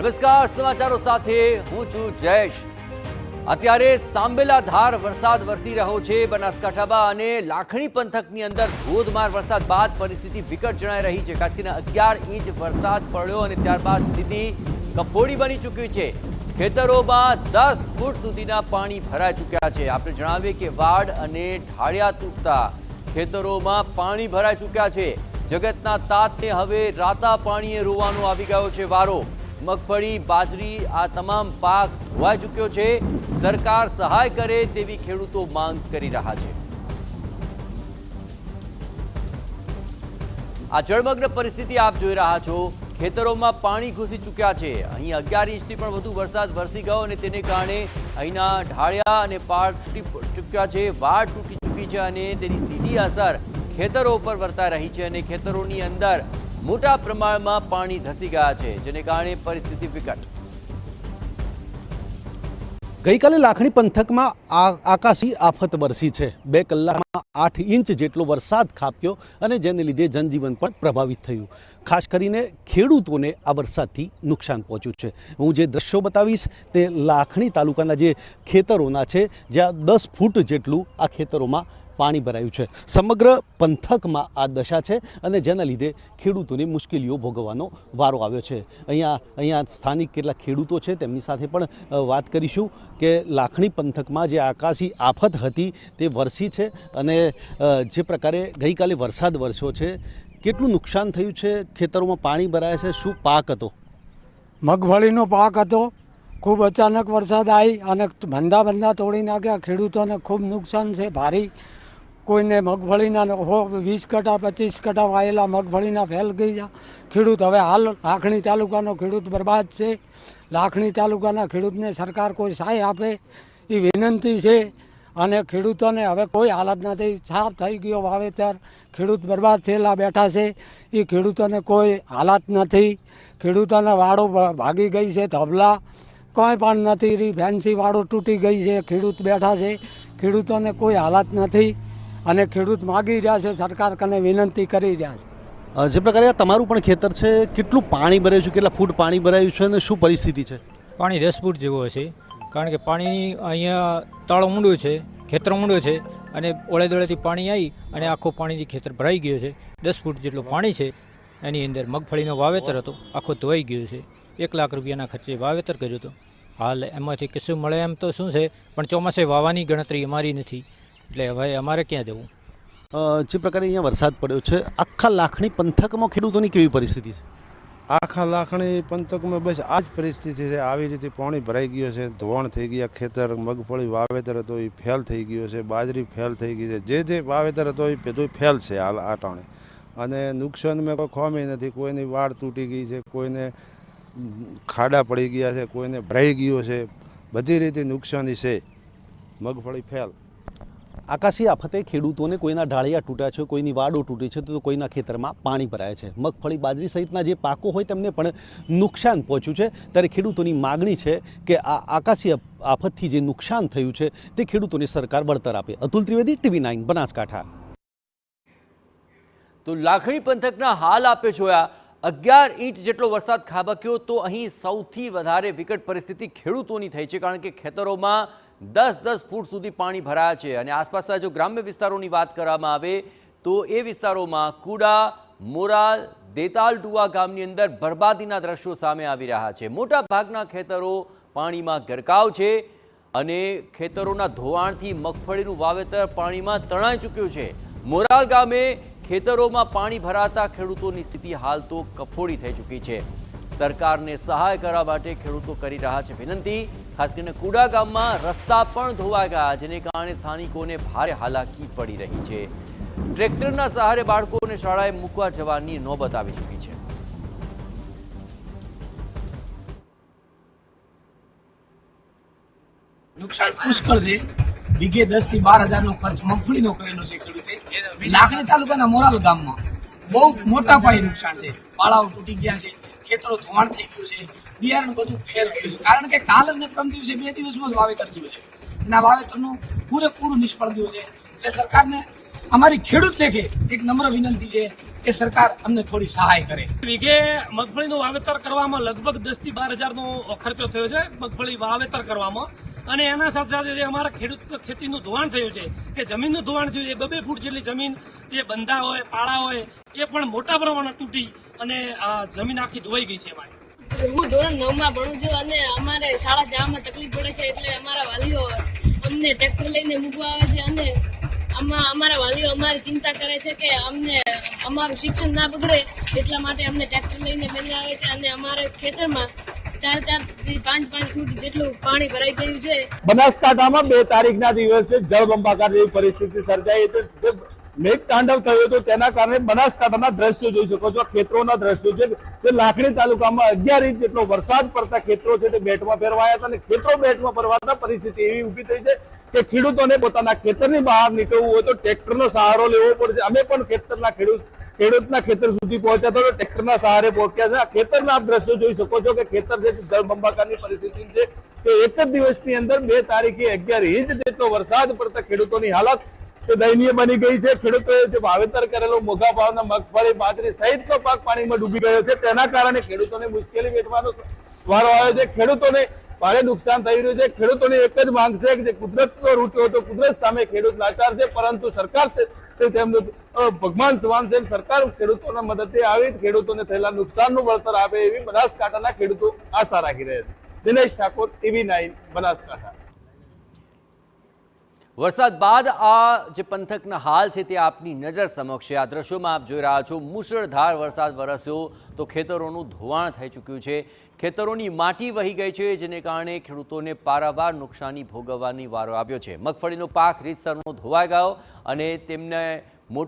નમસ્કાર, સમાચારો સાથે હું છું જયેશ। અત્યારે સાંબેલાધાર વરસાદ વરસી રહ્યો છે બનાસકાંઠામાં અને લાખણી પંથકની અંદર ધોધમાર વરસાદ બાદ પરિસ્થિતિ વિકટ જણાઈ રહી છે। ખાસ કરીને 11 ઇંચ વરસાદ પડ્યો અને ત્યારબાદ સ્થિતિ કફોડી બની ચૂકી છે। ખેતરોમાં 10 ફૂટ સુધીના પાણી ભરાઈ ચૂક્યા છે। આપણે જણાવીએ કે વાડ અને ઢાળિયા તૂટતા ખેતરોમાં પાણી ભરાઈ ચૂક્યા છે। જગતના તાતને હવે રાતા પાણીએ રોવાનો આવી ગયો છે વારો। મગફળી, બાજરી આ તમામ પાક ધોવાઈ ચૂક્યો છે। સરકાર સહાય કરે તેવી ખેડૂતો માંગ કરી રહ્યા છે। આ જળમગ્ન પરિસ્થિતિ આપ જોઈ રહ્યા છો। ખેતરોમાં પાણી ઘૂસી ચૂક્યા છે। અહીં 11 ઇંચથી પણ વધુ વરસાદ વરસી ગયો અને તેને કારણે અહીંના ઢાળિયા અને પાળ તૂટી ચૂક્યા છે, વાડ તૂટી ચૂકી છે અને તેની સીધી અસર ખેતરો પર વર્તાઈ રહી છે અને ખેતરોની અંદર મોટા પ્રમાણમાં પાણી ધસી ગયા છે, જેને કારણે પરિસ્થિતિ વિકટ। ગઈકાલે લાખણી પંથકમાં આકાશી આફત વરસી છે। 2 કલાકમાં 8 ઇંચ જેટલો વરસાદ ખાબક્યો અને જેને લીધે જનજીવન પણ પ્રભાવિત થયું। ખાસ કરીને ખેડૂતોને આ વરસાદથી નુકસાન પહોંચ્યું છે। હું જે દ્રશ્યો બતાવીશ તે લાખણી તાલુકાના જે ખેતરોના છે, જ્યાં 10 ફૂટ જેટલું આ ખેતરોમાં પાણી ભરાયું છે। સમગ્ર પંથકમાં આ દશા છે અને જેના લીધે ખેડૂતોને મુશ્કેલીઓ ભોગવવાનો વારો આવ્યો છે। અહીંયા સ્થાનિક કેટલાક ખેડૂતો છે, તેમની સાથે પણ વાત કરીશું કે લાખણી પંથકમાં જે આકાશી આફત હતી તે વરસી છે અને જે પ્રકારે ગઈકાલે વરસાદ વરસ્યો છે, કેટલું નુકસાન થયું છે, ખેતરોમાં પાણી ભરાયા છે, શું પાક હતો? મગફળીનો પાક હતો। ખૂબ અચાનક વરસાદ આવી અને બંધા તોડી નાખ્યા। ખેડૂતોને ખૂબ નુકસાન છે ભારી। કોઈને મગફળીના 20 કટા 25 કટા વાયેલા મગફળીના ફેલ ગઈ ગયા। ખેડૂત હવે હાલ લાખણી તાલુકાનો ખેડૂત બરબાદ છે। લાખણી તાલુકાના ખેડૂતને સરકાર કોઈ સહાય આપે એ વિનંતી છે અને ખેડૂતોને હવે કોઈ હાલત નથી। સાફ થઈ ગયો વાવેતર, ખેડૂત બરબાદ થયેલા બેઠા છે, એ ખેડૂતોને કોઈ હાલત નથી। ખેડૂતોના વાડો ભાગી ગઈ છે, ધબલા કોઈ પણ નથી રહી, ફેન્સી વાડો તૂટી ગઈ છે, ખેડૂત બેઠા છે, ખેડૂતોને કોઈ હાલત નથી અને ખેડૂત માગી રહ્યા છે, સરકાર કને વિનંતી કરી રહ્યા છે। જે પ્રકારે તમારું પણ ખેતર છે, કેટલું પાણી ભરાયું છે, કેટલા ફૂટ પાણી ભરાયું છે અને શું પરિસ્થિતિ છે? પાણી 10 ફૂટ જેવો હશે, કારણ કે પાણી અહીંયા તળ ઊંડું છે, ખેતર ઊંડું છે અને ઓળે દોળેથી પાણી આવી અને આખો પાણીથી ખેતર ભરાઈ ગયો છે। 10 ફૂટ જેટલું પાણી છે। એની અંદર મગફળીનો વાવેતર હતો, આખો ધોવાઈ ગયો છે। 1 લાખ રૂપિયાના ખર્ચે વાવેતર કર્યું હતું। હાલ એમાંથી કશું મળે એમ તો શું છે, પણ ચોમાસે વાવવાની ગણતરી અમારી નથી, એટલે હવે અમારે ક્યાં જવું? જે પ્રકારે અહીંયા વરસાદ પડ્યો છે, આખા લાખણી પંથકમાં ખેડૂતોની કેવી પરિસ્થિતિ છે? આખા લાખણી પંથકમાં બસ આ જ પરિસ્થિતિ છે। આવી રીતે પાણી ભરાઈ ગયો છે, ધોવાણ થઈ ગયા ખેતર। મગફળી વાવેતર હતો એ ફેલ થઈ ગયો છે, બાજરી ફેલ થઈ ગઈ છે, જે વાવેતર હતો એ બધું ફેલ છે હાલ આ ટાણે અને નુકસાનમાં કોઈ ખોમી નથી। કોઈની વાડ તૂટી ગઈ છે, કોઈને ખાડા પડી ગયા છે, કોઈને ભરાઈ ગયો છે, બધી રીતે નુકસાની છે। મગફળી ફેલ। આકાશી આફતે ખેડૂતોને કોઈના ઢાળિયા તૂટ્યા છે, કોઈની વાડો તૂટી છે, તો કોઈના ખેતરમાં પાણી ભરાય છે। મગફળી, બાજરી સહિતના જે પાકો હોય તેમને પણ નુકસાન પહોંચ્યું છે। ત્યારે ખેડૂતોની માગણી છે કે આ આકાશી આફતથી જે નુકસાન થયું છે તે ખેડૂતોને સરકાર વળતર આપે। અતુલ ત્રિવેદી, TV9 બનાસકાંઠા। તો લાખણી પંથકના હાલ આપે જોયા। 11 ઇંચ જેટલો વરસાદ ખાબક્યો તો અહીં સૌથી વધારે વિકટ પરિસ્થિતિ ખેડૂતોની થઈ છે, કારણ કે ખેતરોમાં 10 ફૂટ સુધી પાણી ભરાયા છે અને આસપાસના જો ગ્રામ્ય વિસ્તારોની વાત કરવામાં આવે તો એ વિસ્તારોમાં કુડા, મોરાલ, દેતાલડુઆ ગામની અંદર બરબાદીના દ્રશ્યો સામે આવી રહ્યા છે। મોટા ભાગના ખેતરો પાણીમાં ગરકાવ છે અને ખેતરોના ધોવાણથી મગફળીનું વાવેતર પાણીમાં તણાઈ ચૂક્યું છે। મોરાલ ગામે ખેતરોમાં પાણી ભરાતા ખેડૂતોની સ્થિતિ હાલ તો કફોડી થઈ ચૂકી છે। સરકારને સહાય કરવા માટે ખેડૂતો કરી રહ્યા છે વિનંતી। ખાસ કરીને કુડા ગામમાં રસ્તા પણ ધોવાઈ ગયા, જેને કારણે સ્થાનિકોને ભારે હાલાકી પડી રહી છે। ટ્રેક્ટરના સહારે બાળકોને શાળાએ મૂકવા જવાની નોબત આવી ચૂકી છે। નુકસાન પુષ્કળ છે। વીઘે 10 થી 12 હજારનો ખર્ચ મગફળીનો કરેલો છે ખેડૂતે। લાખણી તાલુકાના મોરાલ ગામમાં બહુ મોટા પાયે નુકસાન છે। પાળાઓ તૂટી ગયા છે, ખેતરો ધોવાણ થઈ ગયું છે, બિયારણ બધું ફેલ ગયું છે, કારણ કે કાલ અને પ્રમ દિવસે 2 દિવસમાં જ વાવેતર થયું છે અને આ વાવેતરનું પૂરેપૂરું નિષ્ફળ ગયું છે। એટલે સરકારને અમારી ખેડૂત લેખે એક નમ્ર વિનંતી છે કે સરકાર અમને થોડી સહાય કરે. વીઘે મગફળીનું વાવેતર કરવામાં લગભગ 10 થી 12 હજારનો ખર્ચો થયો છે મગફળી વાવેતર કરવામાં, અને એના સાથે સાથે જે અમારા ખેડૂત ખેતીનું ધોવાણ થયું છે કે જમીનનું ધોવાણ થયું છે, 2-2 ફૂટ જેટલી જમીન જે બંધા હોય પાળા હોય એ પણ મોટા પ્રમાણમાં તૂટી અને જમીન આખી ધોવાઈ ગઈ છે અમારી. હું ધોરણ 9માં ભણું છું અને અમારે શાળા જવામાં તકલીફ પડે છે, એટલે અમારા વાલીઓ અમને ટ્રેક્ટર લઈને મૂકવા આવે છે અને અમારા વાલીઓ અમારી ચિંતા કરે છે કે અમને અમારું શિક્ષણ ના બગડે એટલા માટે અમને ટ્રેક્ટર લઈને મેળવા આવે છે, અને અમારે ખેતરમાં 4-4 થી 5-5 ફૂટ જેટલું પાણી ભરાઈ ગયું છે. બનાસકાંઠામાં 2 તારીખના દિવસે જળબંબાકાર જેવી પરિસ્થિતિ સર્જાઈ હતી. મેઘતાંડવ થયું હતું, તેના કારણે બનાસકાંઠાના દ્રશ્યો જોઈ શકો છો, ખેતરોના દ્રશ્યો છે. તે લાખણી તાલુકામાં 11 ઇંચ જેટલો વરસાદ પડતા ખેતરો છે તે બેટમાં ફેરવાયા હતા, અને ખેતરો બેટમાં ફેરવાતા પરિસ્થિતિ એવી ઊભી થઈ છે કે ખેડૂતોને પોતાના ખેતરની બહાર નીકળવું હોય તો ટ્રેક્ટરનો સહારો લેવો પડશે. અમે પણ ખેડૂતના ખેતર સુધી પહોંચ્યા તો ટ્રેક્ટરના સહારે પહોંચ્યા છે. ખેતરના આપ દ્રશ્યો જોઈ શકો છો કે ખેતર જે જળબંબાકારની પરિસ્થિતિ છે કે એક જ દિવસની અંદર 2 તારીખે 11 ઇંચ જેટલો વરસાદ પડતા ખેડૂતોની હાલત તે દયનીય બની ગઈ છે. ખેડૂતોએ જે વાવેતર કરેલો મોંઘા ભાવના મગફળી, બાજરી સહિતનો પાક પાણીમાં ડૂબી ગયો છે. તેના કારણે ખેડૂતોને મુશ્કેલી વેઠવાનો વારો આવ્યો છે. ખેડૂતોને ભારે નુકસાન થઈ રહ્યું છે. ખેડૂતોની એક જ માંગ છે કે જે કુદરતનો રૂટ્યો હતો, કુદરત સામે ખેડૂત લાચાર છે, પરંતુ સરકાર તેમનું ભગવાન સમાન છે. સરકાર ખેડૂતોના મદદે આવી ખેડૂતોને થયેલા નુકસાનનું વળતર આપે એવી બનાસકાંઠાના ખેડૂતો આશા રાખી રહ્યા છે. દિનેશ ઠાકોર, TV9 બનાસકાંઠા. વરસાદ બાદ આ જે પંથકના હાલ છે તે આપની નજર સમક્ષ છે. આ દ્રશ્યોમાં આપ જોઈ રહ્યા છો, મુશળધાર વરસાદ વરસ્યો તો ખેતરોનું ધોવાણ થઈ ચૂક્યું છે, ખેતરોની માટી વહી ગઈ છે, જેને કારણે ખેડૂતોને પારાવાર નુકસાની ભોગવવાની વારો આવ્યો છે. મગફળીનો પાક રીતસરનો ધોવાઈ ગયો અને તેમને